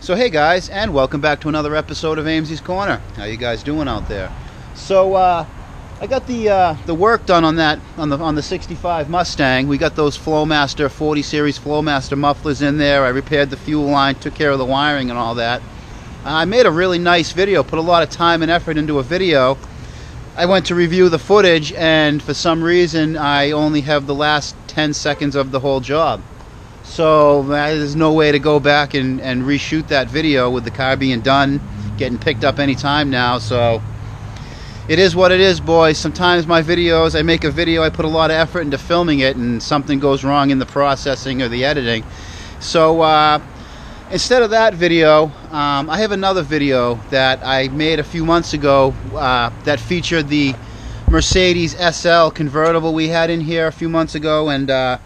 So hey guys, and welcome back to another episode of Ames's Corner. How you guys doing out there? So I got the work done on the 65 Mustang. We got those Flowmaster 40 series Flowmaster mufflers in there. I repaired the fuel line, took care of the wiring and all that. I made a really nice video, put a lot of time and effort into a video. I went to review the footage, and for some reason I only have the last 10 seconds of the whole job. So there's no way to go back and reshoot that video with the car being done, getting picked up any time now. So it is what it is, boys. Sometimes my videos, I make a video, I put a lot of effort into filming it, and something goes wrong in the processing or the editing. So instead of that video, I have another video that I made a few months ago that featured the Mercedes SL convertible we had in here a few months ago, and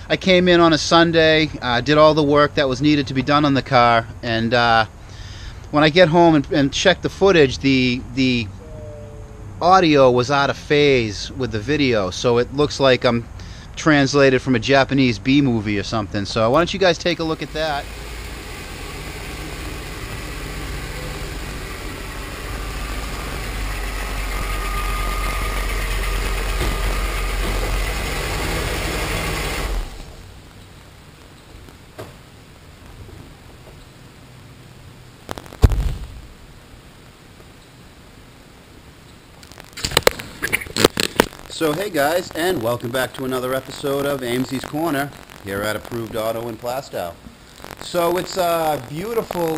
I came in on a Sunday, did all the work that was needed to be done on the car, and when I get home and check the footage, the audio was out of phase with the video, so it looks like I'm translated from a Japanese B movie or something. So why don't you guys take a look at that. So hey guys, and welcome back to another episode of Ames's Corner here at Approved Auto in Plastow. So it's a beautiful,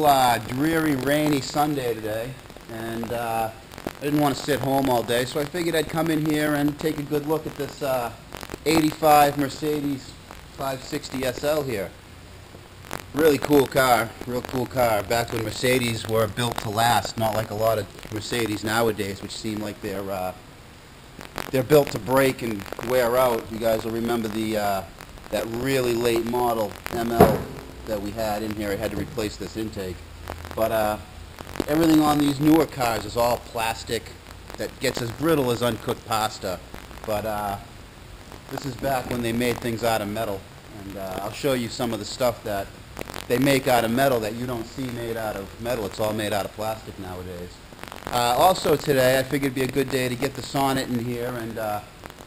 dreary, rainy Sunday today, and I didn't want to sit home all day, so I figured I'd come in here and take a good look at this 85 Mercedes 560 SL here. Really cool car, real cool car. Back when Mercedes were built to last, not like a lot of Mercedes nowadays, which seem like they're built to break and wear out. You guys will remember that really late model ML that we had in here. I had to replace this intake. But everything on these newer cars is all plastic that gets as brittle as uncooked pasta. But this is back when they made things out of metal. And I'll show you some of the stuff that they make out of metal that you don't see made out of metal. It's all made out of plastic nowadays. Also today, I figured it'd be a good day to get the Sonet in here and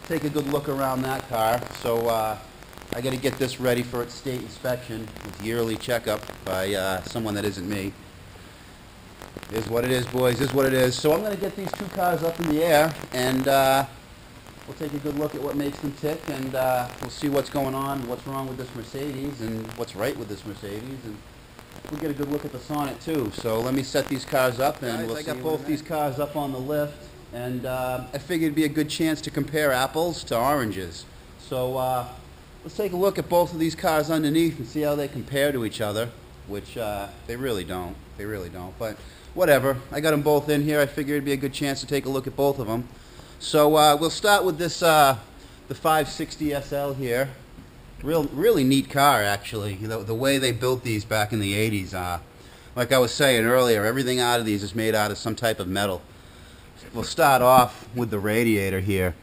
take a good look around that car. So I got to get this ready for its state inspection, its yearly checkup by someone that isn't me. Is what it is, boys. Is what it is. So I'm going to get these two cars up in the air, and we'll take a good look at what makes them tick, and we'll see what's going on, what's wrong with this Mercedes, and what's right with this Mercedes, and we'll get a good look at the Sonet too. So let me set these cars up, and I got both these cars up on the lift, and I figured it'd be a good chance to compare apples to oranges. So let's take a look at both of these cars underneath and see how they compare to each other, which they really don't. They really don't. But whatever. I got them both in here. I figured it'd be a good chance to take a look at both of them. So we'll start with this the 560 SL here. Really neat car, actually. The way they built these back in the 80s. Like I was saying earlier, everything out of these is made out of some type of metal. We'll start off with the radiator here.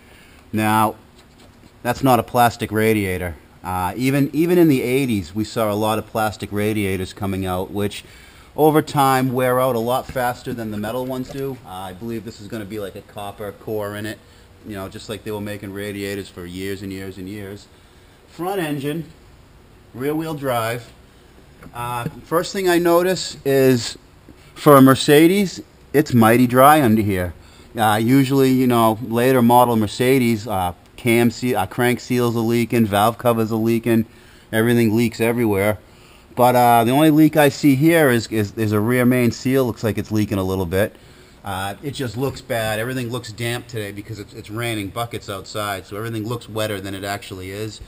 Now, that's not a plastic radiator. Even in the 80s, we saw a lot of plastic radiators coming out, which over time wear out a lot faster than the metal ones do. I believe this is going to be like a copper core in it, you know, just like they were making radiators for years and years and years. Front engine, rear wheel drive. First thing I notice is for a Mercedes, it's mighty dry under here. Usually, you know, later model Mercedes, crank seals are leaking, valve covers are leaking, everything leaks everywhere. But the only leak I see here is a rear main seal. Looks like it's leaking a little bit. It just looks bad. Everything looks damp today because it's raining buckets outside, so everything looks wetter than it actually is.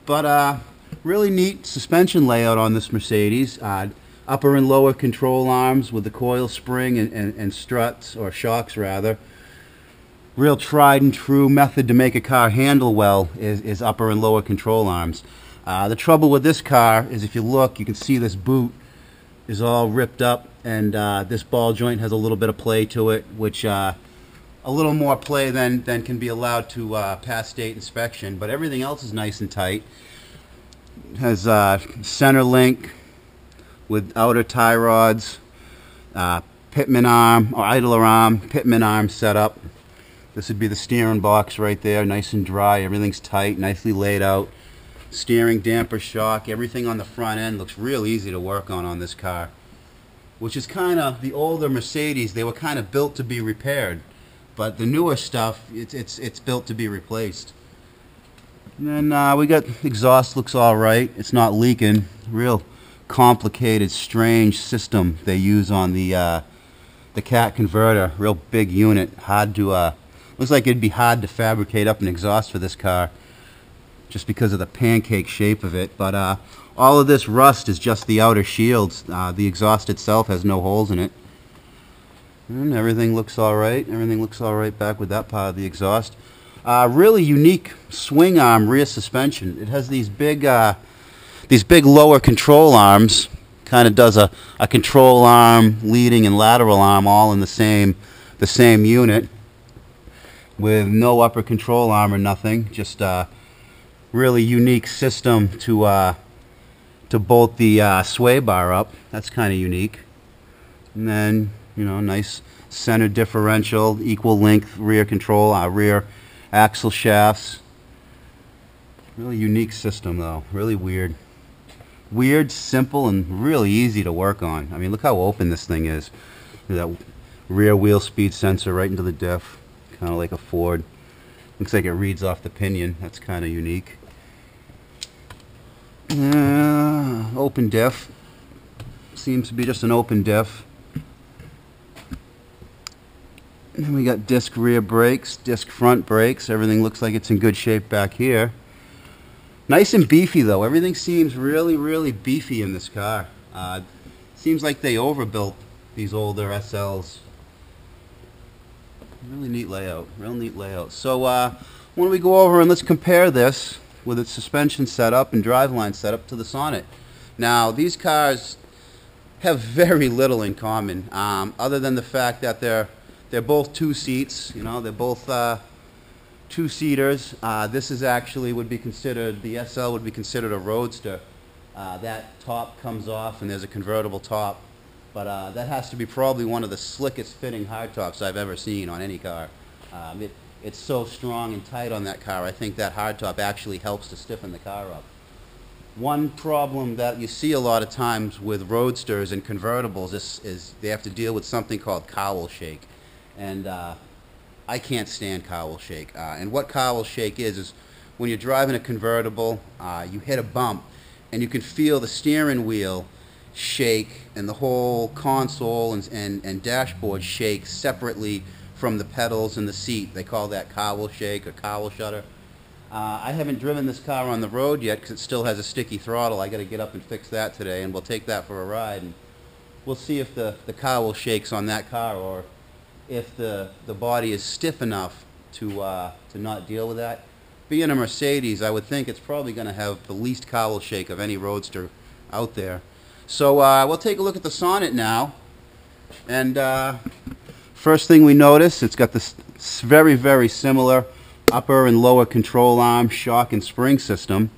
But really neat suspension layout on this Mercedes. Upper and lower control arms with the coil spring and struts, or shocks rather. Real tried and true method to make a car handle well is upper and lower control arms. The trouble with this car is, if you look, you can see this boot is all ripped up, and this ball joint has a little bit of play to it, which a little more play than can be allowed to pass state inspection. But everything else is nice and tight. It has center link, with outer tie rods, pitman arm or idler arm, pitman arm setup. This would be the steering box right there, nice and dry. Everything's tight, nicely laid out. Steering, damper, shock, everything on the front end looks real easy to work on this car. Which is kind of the older Mercedes. They were kind of built to be repaired, but the newer stuff, it's built to be replaced. And then we got exhaust, looks all right. It's not leaking. Real complicated, strange system they use on the cat converter. Real big unit. Hard to looks like it'd be hard to fabricate up an exhaust for this car, just because of the pancake shape of it. But all of this rust is just the outer shields. The exhaust itself has no holes in it. And everything looks alright. Everything looks alright back with that part of the exhaust. Really unique swing arm rear suspension. It has these big lower control arms. Kind of does a control arm, leading and lateral arm all in the same unit, with no upper control arm or nothing. Just really unique system to bolt the sway bar up. That's kind of unique. And then, you know, nice center differential, equal length rear control, rear axle shafts. Really unique system though. Really weird. Weird, simple, and really easy to work on. I mean, look how open this thing is. That rear wheel speed sensor right into the diff. Kind of like a Ford. Looks like it reads off the pinion. That's kind of unique. Open diff. Seems to be just an open diff. And then we got disc rear brakes, disc front brakes. Everything looks like it's in good shape back here. Nice and beefy though. Everything seems really, really beefy in this car. Seems like they overbuilt these older SLs. Really neat layout. Real neat layout. So why don't we go over and let's compare this with its suspension setup and driveline setup to the Sonet. Now these cars have very little in common, other than the fact that they're both two seats. You know, they're both two-seaters. This is actually would be considered, the SL would be considered a roadster. That top comes off and there's a convertible top, but that has to be probably one of the slickest fitting hardtops I've ever seen on any car. It's so strong and tight on that car. I think that hardtop actually helps to stiffen the car up. One problem that you see a lot of times with roadsters and convertibles is they have to deal with something called cowl shake. And I can't stand cowl shake. And what cowl shake is when you're driving a convertible, you hit a bump and you can feel the steering wheel shake and the whole console and dashboard shake separately from the pedals and the seat. They call that cowl shake or cowl shutter. I haven't driven this car on the road yet because it still has a sticky throttle. I got to get up and fix that today, and we'll take that for a ride, and we'll see if the cowl shakes on that car, or if the body is stiff enough to not deal with that. Being a Mercedes, I would think it's probably going to have the least cowl shake of any roadster out there. So we'll take a look at the Sonet now, and first thing we notice, it's got this very, very similar upper and lower control arm, shock and spring system.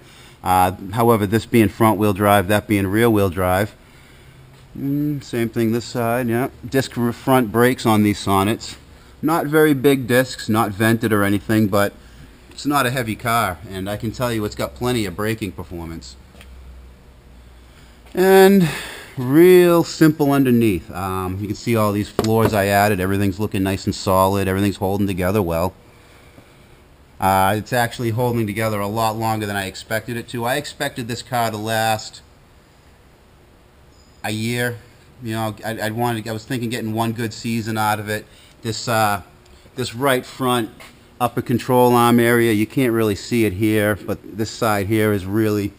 However, this being front wheel drive, that being rear wheel drive. Same thing this side, yeah. Disc front brakes on these Sonets. Not very big discs, not vented or anything, but it's not a heavy car, and I can tell you it's got plenty of braking performance. And real simple underneath. You can see all these floors I added. Everything's looking nice and solid. Everything's holding together well. It's actually holding together a lot longer than I expected it to. I expected this car to last a year. You know, I was thinking getting one good season out of it. This right front upper control arm area, you can't really see it here, but this side here is really,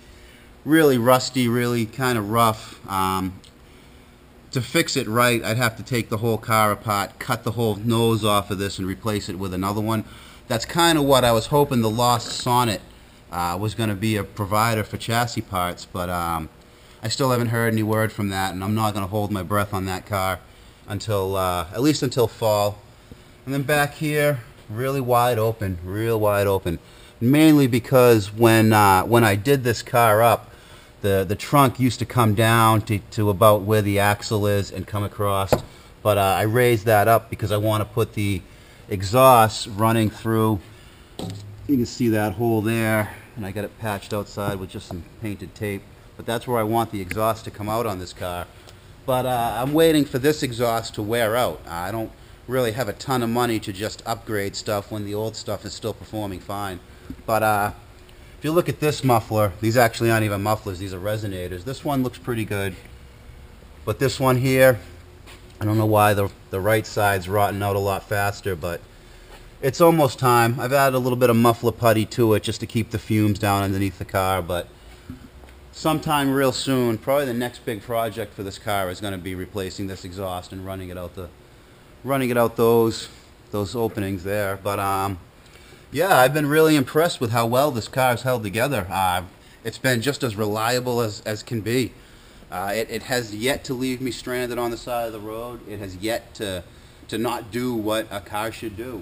really rusty, really kind of rough. To fix it right, I'd have to take the whole car apart, cut the whole nose off of this, and replace it with another one. That's kind of what I was hoping the lost Sonet was going to be a provider for chassis parts, but I still haven't heard any word from that, and I'm not going to hold my breath on that car until at least until fall. And then back here, really wide open, real wide open. Mainly because when I did this car up, The trunk used to come down to about where the axle is and come across, but I raised that up because I want to put the exhaust running through. You can see that hole there, and I got it patched outside with just some painted tape, but that's where I want the exhaust to come out on this car. But I'm waiting for this exhaust to wear out. I don't really have a ton of money to just upgrade stuff when the old stuff is still performing fine. But if you look at this muffler, these actually aren't even mufflers, these are resonators. This one looks pretty good, but this one here, I don't know why the right side's rotting out a lot faster, but it's almost time. I've added a little bit of muffler putty to it just to keep the fumes down underneath the car, but sometime real soon, probably the next big project for this car is going to be replacing this exhaust and running it out those openings there. But yeah, I've been really impressed with how well this car's held together. It's been just as reliable as can be. It has yet to leave me stranded on the side of the road. It has yet to not do what a car should do.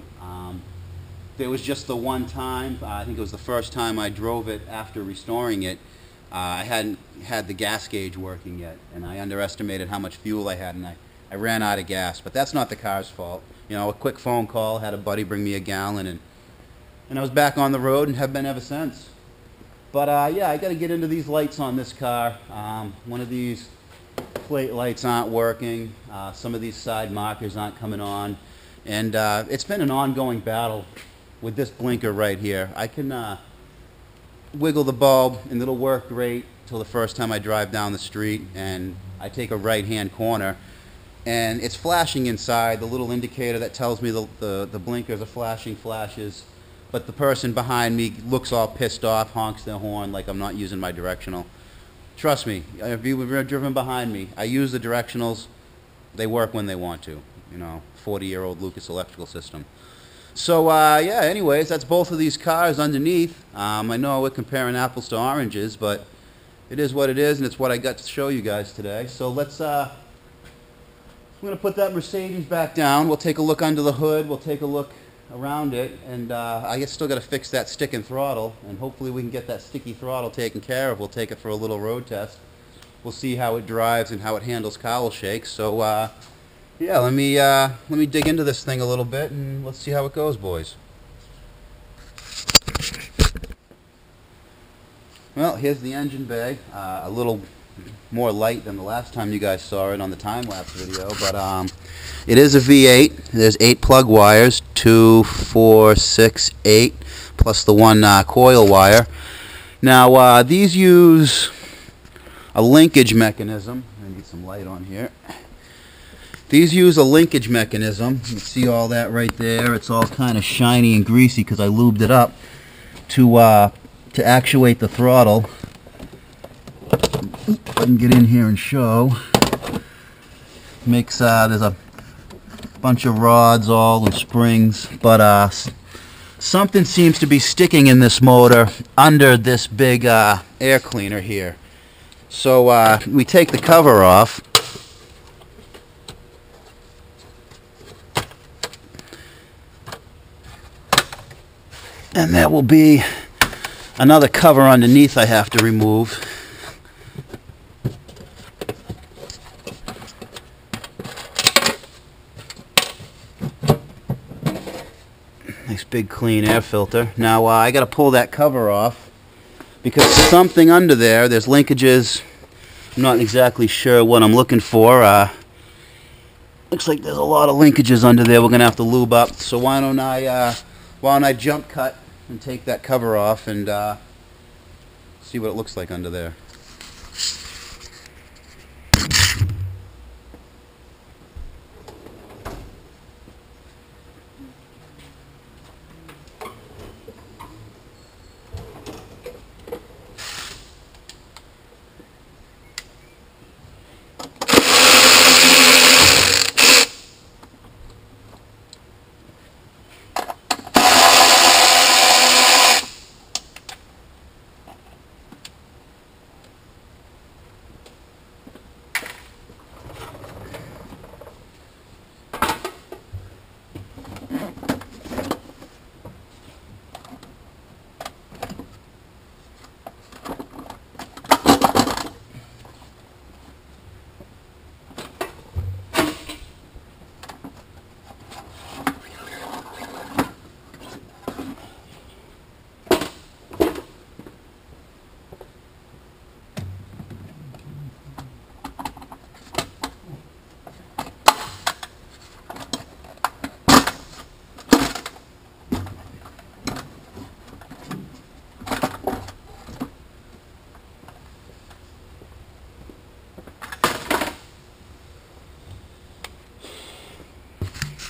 There was just the one time, I think it was the first time I drove it after restoring it, I hadn't had the gas gauge working yet, and I underestimated how much fuel I had, and I ran out of gas. But that's not the car's fault. You know, a quick phone call, had a buddy bring me a gallon, and I was back on the road and have been ever since. But yeah, I got to get into these lights on this car. One of these plate lights aren't working. Some of these side markers aren't coming on, and it's been an ongoing battle with this blinker right here. I can wiggle the bulb and it'll work great till the first time I drive down the street and I take a right-hand corner and it's flashing inside. The little indicator that tells me the blinkers are flashing flashes, but the person behind me looks all pissed off, honks their horn like I'm not using my directional. Trust me, if you've driven behind me, I use the directionals. They work when they want to. You know, 40-year-old Lucas electrical system. So yeah, anyways, that's both of these cars underneath. I know we're comparing apples to oranges, but it is what it is, and it's what I got to show you guys today. So let's we're going to put that Mercedes back down. We'll take a look under the hood. We'll take a look around it, and I guess still got to fix that sticking throttle, and hopefully we can get that sticky throttle taken care of. We'll take it for a little road test. We'll see how it drives and how it handles cowl shakes. So yeah, let me dig into this thing a little bit and let's see how it goes, boys. Well, here's the engine bay. A little more light than the last time you guys saw it on the time-lapse video, but it is a V8. There's 8 plug wires, 2, 4, 6, 8, plus the one coil wire. Now these use a linkage mechanism. I need some light on here. These use a linkage mechanism. You can see all that right there. It's all kind of shiny and greasy because I lubed it up to actuate the throttle. I can get in here and show. Makes there's a bunch of rods all and springs, but something seems to be sticking in this motor under this big air cleaner here. So we take the cover off. And that will be another cover underneath I have to remove. Nice big clean air filter. Now I got to pull that cover off because something under there, there's linkages. I'm not exactly sure what I'm looking for. Looks like there's a lot of linkages under there we're going to have to lube up. So why don't I jump cut and take that cover off and see what it looks like under there.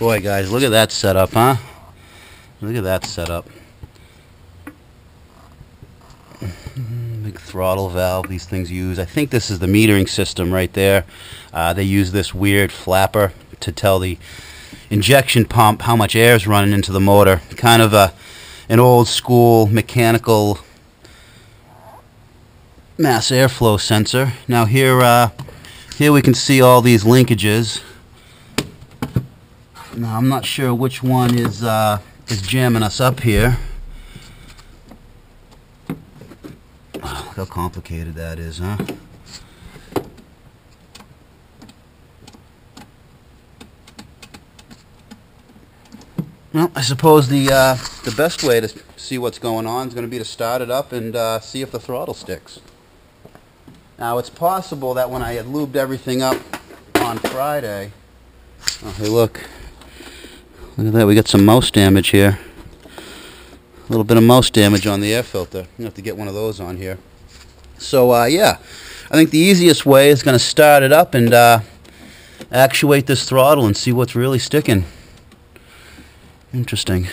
Boy, guys, look at that setup, huh? Look at that setup. Big throttle valve these things use. I think this is the metering system right there. They use this weird flapper to tell the injection pump how much air is running into the motor. Kind of an old school mechanical mass airflow sensor. Now here we can see all these linkages. Now I'm not sure which one is jamming us up here. Oh, look how complicated that is, huh? Well, I suppose the best way to see what's going on is going to be to start it up and see if the throttle sticks. Now it's possible that when I had lubed everything up on Friday, oh hey look at that, we got some mouse damage here. A little bit of mouse damage on the air filter. You have to get one of those on here. So yeah, I think the easiest way is going to start it up and actuate this throttle and see what's really sticking. Interesting.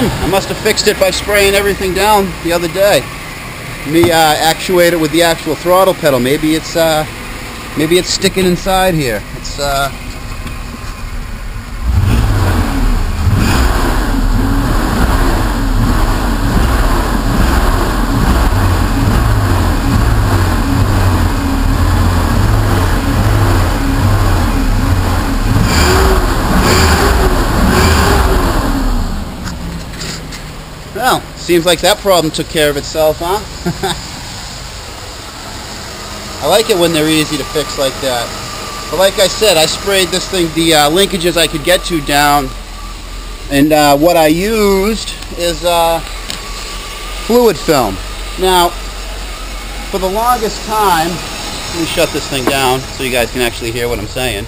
I must have fixed it by spraying everything down the other day. Me actuate it with the actual throttle pedal. Maybe it's sticking inside here. It's well, seems like that problem took care of itself, huh? I like it when they're easy to fix like that. But like I said, I sprayed this thing, the linkages I could get to down, and what I used is fluid film. Now, for the longest time, let me shut this thing down so you guys can actually hear what I'm saying.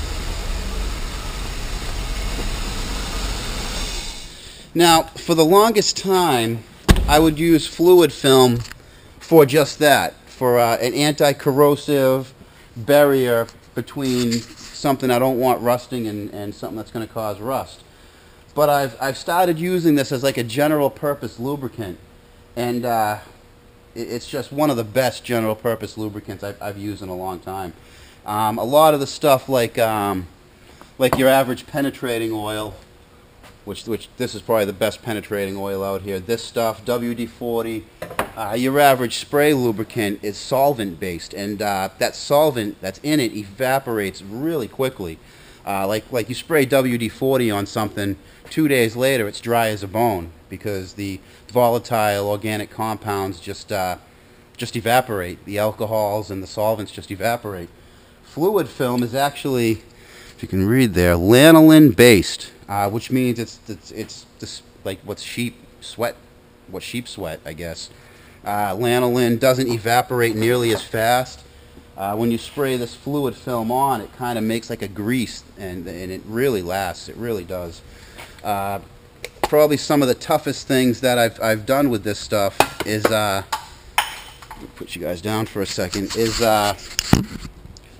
Now, for the longest time, I would use fluid film for just that, for an anti-corrosive barrier between something I don't want rusting and something that's going to cause rust. But I've started using this as like a general-purpose lubricant, and it's just one of the best general-purpose lubricants I've used in a long time. A lot of the stuff like your average penetrating oil, which this is probably the best penetrating oil out here. This stuff, WD-40, your average spray lubricant is solvent based, and that solvent that's in it evaporates really quickly. Like you spray WD-40 on something, 2 days later it's dry as a bone because the volatile organic compounds just evaporate. The alcohols and the solvents just evaporate. Fluid film is actually, if you can read there, lanolin based. Which means it's this, like what sheep sweat, I guess. Lanolin doesn't evaporate nearly as fast. When you spray this fluid film on, it kind of makes like a grease, and it really lasts. It really does. Probably some of the toughest things that I've done with this stuff is, let me put you guys down for a second, is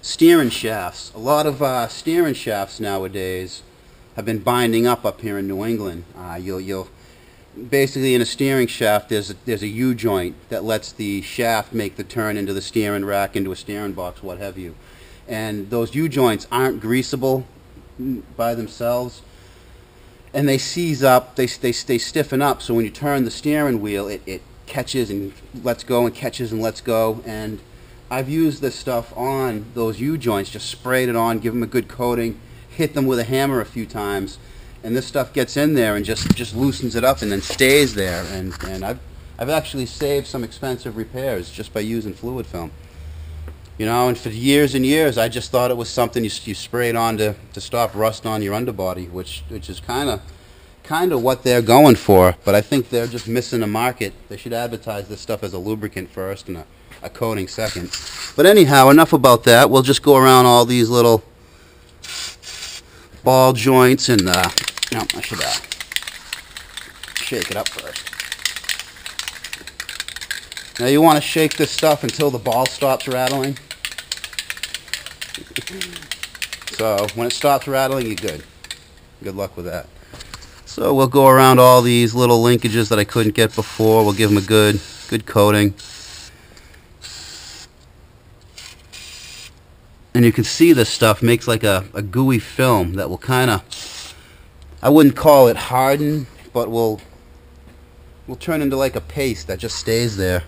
steering shafts. A lot of steering shafts nowadays have been binding up here in New England. You'll basically, in a steering shaft there's a U-joint that lets the shaft make the turn into the steering rack, into a steering box, what have you. And those U-joints aren't greasable by themselves, and they seize up, they stiffen up, so when you turn the steering wheel it catches and lets go and catches and lets go, and I've used this stuff on those U-joints, just sprayed it on, give them a good coating, hit them with a hammer a few times, and this stuff gets in there and just loosens it up and then stays there. And I've actually saved some expensive repairs just by using fluid film. You know, and for years and years, I just thought it was something you sprayed on to stop rust on your underbody, which is kind of what they're going for. But I think they're just missing the market. They should advertise this stuff as a lubricant first and a coating second. But anyhow, enough about that. We'll just go around all these little ball joints and no, I should shake it up first. Now you want to shake this stuff until the ball stops rattling. So when it stops rattling, you're good. Good luck with that. So we'll go around all these little linkages that I couldn't get before. We'll give them a good coating. And you can see this stuff makes like a gooey film that will kind of, I wouldn't call it harden, but will turn into like a paste that just stays there.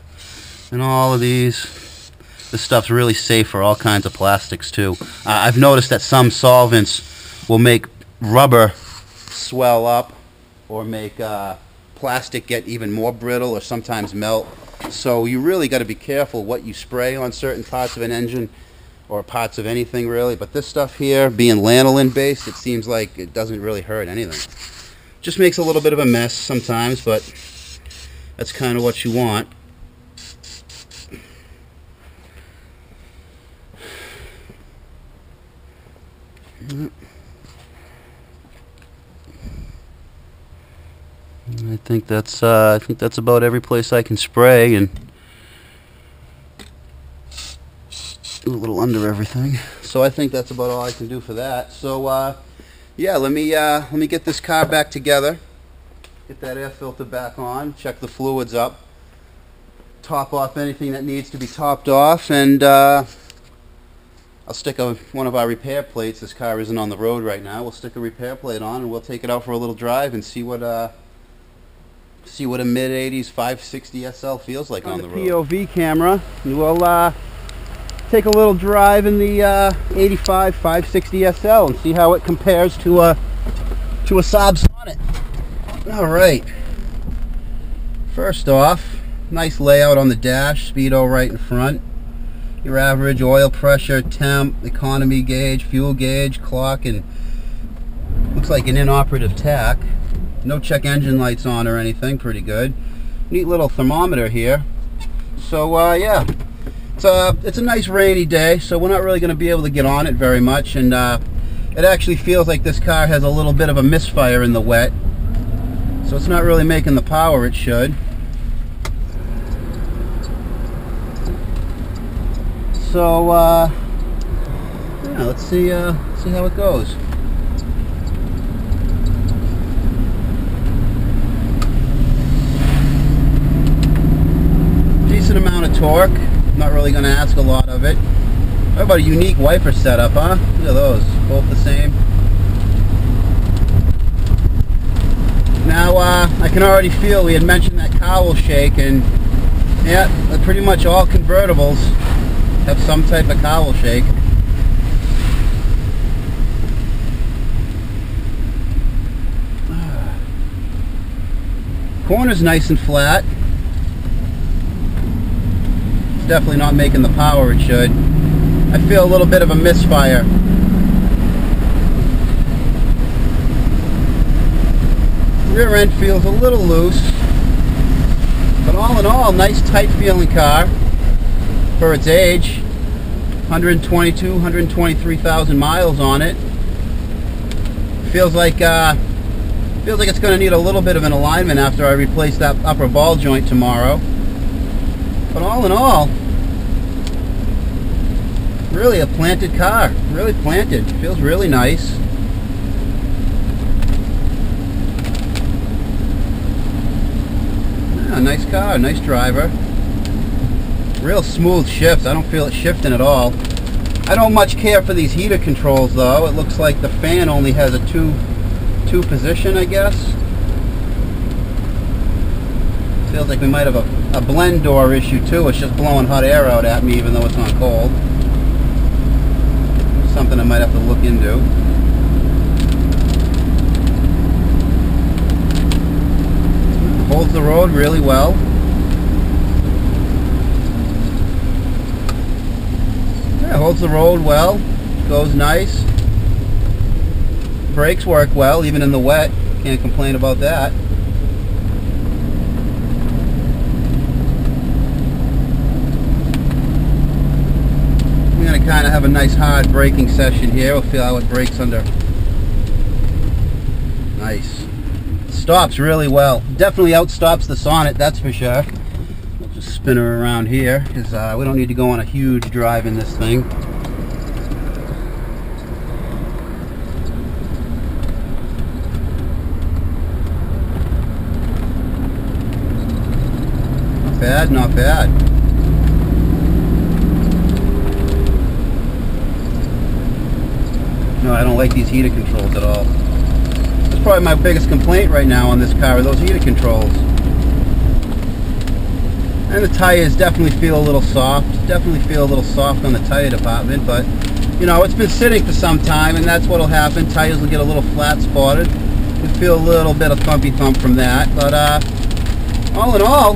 And all of this stuff's really safe for all kinds of plastics too. I've noticed that some solvents will make rubber swell up or make plastic get even more brittle or sometimes melt. So you really got to be careful what you spray on certain parts of an engine or parts of anything really. But this stuff here, being lanolin based, it seems like it doesn't really hurt anything. Just makes a little bit of a mess sometimes, but that's kind of what you want. I think that's about every place I can spray and do a little under everything. So I think that's about all I can do for that. So yeah, let me get this car back together, get that air filter back on, check the fluids up, top off anything that needs to be topped off, and I'll stick one of our repair plates. This car isn't on the road right now. We'll stick a repair plate on and we'll take it out for a little drive and see what a mid-80s 560 SL feels like on the road. POV camera, and we'll take a little drive in the 85 560 SL and see how it compares to a Saab Sonet. All right. First off, nice layout on the dash, speedo right in front. Your average oil pressure, temp, economy gauge, fuel gauge, clock, and looks like an inoperative tach. No check engine lights on or anything, pretty good. Neat little thermometer here. So yeah, it's a nice rainy day, so we're not really going to be able to get on it very much, and it actually feels like this car has a little bit of a misfire in the wet, so it's not really making the power it should. So yeah, let's see how it goes. Decent amount of torque. Not really going to ask a lot of it. How about a unique wiper setup, huh? Look at those, both the same. Now I can already feel, we had mentioned that cowl shake, and yeah, pretty much all convertibles have some type of cowl shake. Corner's nice and flat. It's definitely not making the power it should. I feel a little bit of a misfire. Rear end feels a little loose, but all in all, nice tight feeling car for its age. 122, 123,000 miles on it. Feels like it's going to need a little bit of an alignment after I replace that upper ball joint tomorrow. But all in all, really a planted car. Really planted. Feels really nice. Yeah, nice car, nice driver. Real smooth shifts. I don't feel it shifting at all. I don't much care for these heater controls though. It looks like the fan only has a two position, I guess. Feels like we might have a blend door issue too. It's just blowing hot air out at me even though it's not cold. Something I might have to look into. Holds the road really well. Yeah, holds the road well. Goes nice. Brakes work well even in the wet. Can't complain about that. We're going to kind of have a nice hard braking session here. We'll feel how it brakes under. Nice. Stops really well. Definitely outstops the Sonet, that's for sure. We'll just spin her around here because we don't need to go on a huge drive in this thing. Not bad, not bad. No, I don't like these heater controls at all. That's probably my biggest complaint right now on this car, are those heater controls. And the tires definitely feel a little soft. Definitely feel a little soft on the tire department, but you know, it's been sitting for some time and that's what'll happen. Tires will get a little flat spotted. You feel a little bit of thumpy thump from that, but all in all,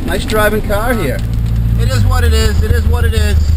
nice driving car here. It is what it is. It is what it is.